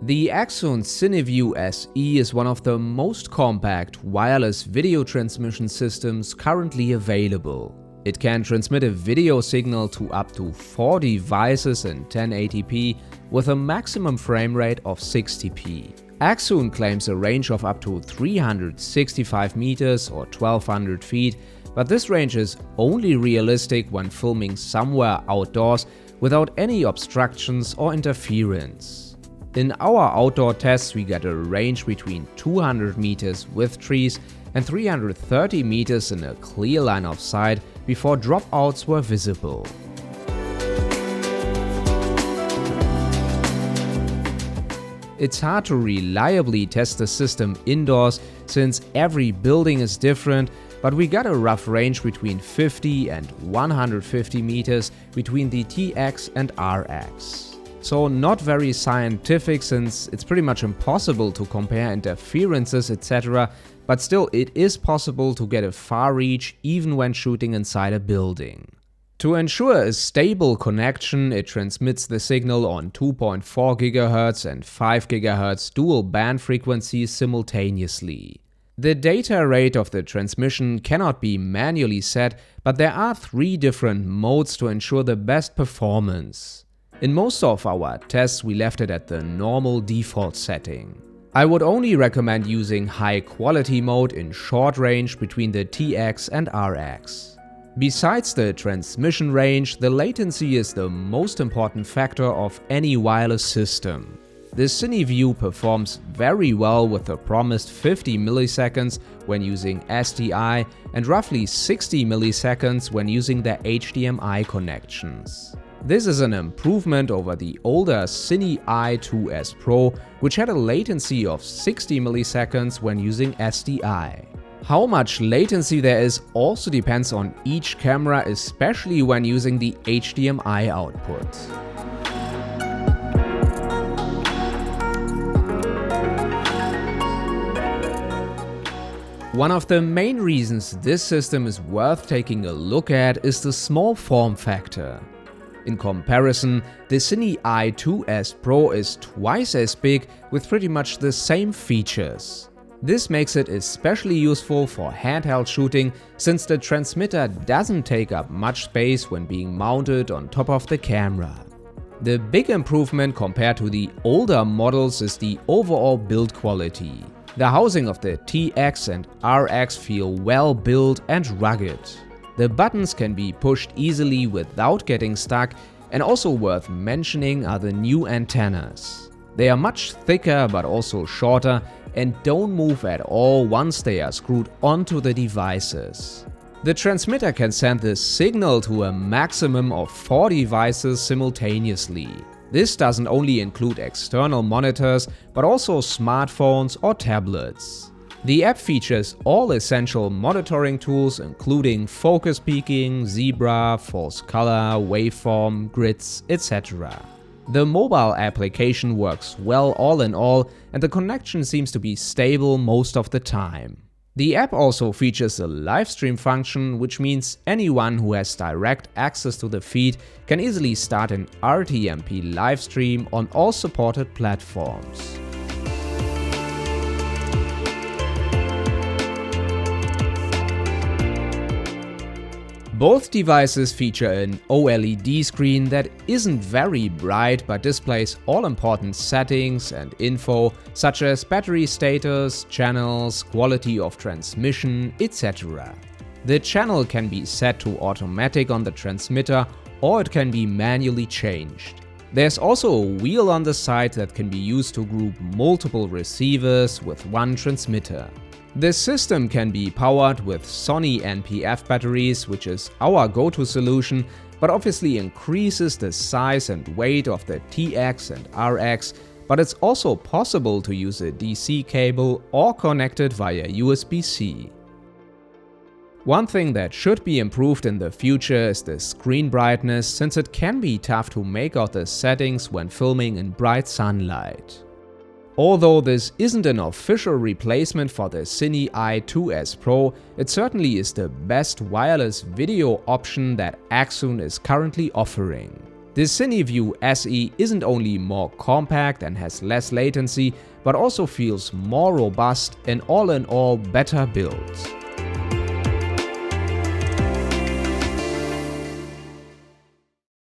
The Accsoon CineView SE is one of the most compact wireless video transmission systems currently available. It can transmit a video signal to up to 4 devices in 1080p with a maximum frame rate of 60p. Accsoon claims a range of up to 365 meters or 1200 feet, but this range is only realistic when filming somewhere outdoors without any obstructions or interference. In our outdoor tests, we get a range between 200 meters with trees and 330 meters in a clear line of sight before dropouts were visible. It's hard to reliably test the system indoors since every building is different, but we got a rough range between 50 and 150 meters between the TX and RX. So not very scientific since it's pretty much impossible to compare interferences, etc., but still it is possible to get a far reach even when shooting inside a building. To ensure a stable connection, it transmits the signal on 2.4 GHz and 5 GHz dual band frequencies simultaneously. The data rate of the transmission cannot be manually set, but there are 3 different modes to ensure the best performance. In most of our tests, we left it at the normal default setting. I would only recommend using high quality mode in short range between the TX and RX. Besides the transmission range, the latency is the most important factor of any wireless system. The CineView performs very well with the promised 50 milliseconds when using SDI and roughly 60 milliseconds when using the HDMI connections. This is an improvement over the older CineEye 2S Pro, which had a latency of 60 milliseconds when using SDI. How much latency there is also depends on each camera, especially when using the HDMI output. One of the main reasons this system is worth taking a look at is the small form factor. In comparison, the CineEye 2S Pro is twice as big with pretty much the same features. This makes it especially useful for handheld shooting since the transmitter doesn't take up much space when being mounted on top of the camera. The big improvement compared to the older models is the overall build quality. The housing of the TX and RX feel well built and rugged. The buttons can be pushed easily without getting stuck, and also worth mentioning are the new antennas. They are much thicker but also shorter and don't move at all once they are screwed onto the devices. The transmitter can send the signal to a maximum of 4 devices simultaneously. This doesn't only include external monitors but also smartphones or tablets. The app features all essential monitoring tools including focus peaking, zebra, false color, waveform, grids, etc. The mobile application works well all in all, and the connection seems to be stable most of the time. The app also features a live stream function, which means anyone who has direct access to the feed can easily start an RTMP live stream on all supported platforms. Both devices feature an OLED screen that isn't very bright but displays all important settings and info such as battery status, channels, quality of transmission, etc. The channel can be set to automatic on the transmitter or it can be manually changed. There's also a wheel on the side that can be used to group multiple receivers with one transmitter. The system can be powered with Sony NP-F batteries, which is our go-to solution, but obviously increases the size and weight of the TX and RX, but it's also possible to use a DC cable or connect it via USB-C. One thing that should be improved in the future is the screen brightness, since it can be tough to make out the settings when filming in bright sunlight. Although this isn't an official replacement for the CineEye 2S Pro, it certainly is the best wireless video option that Accsoon is currently offering. The CineView SE isn't only more compact and has less latency, but also feels more robust and all in all better built.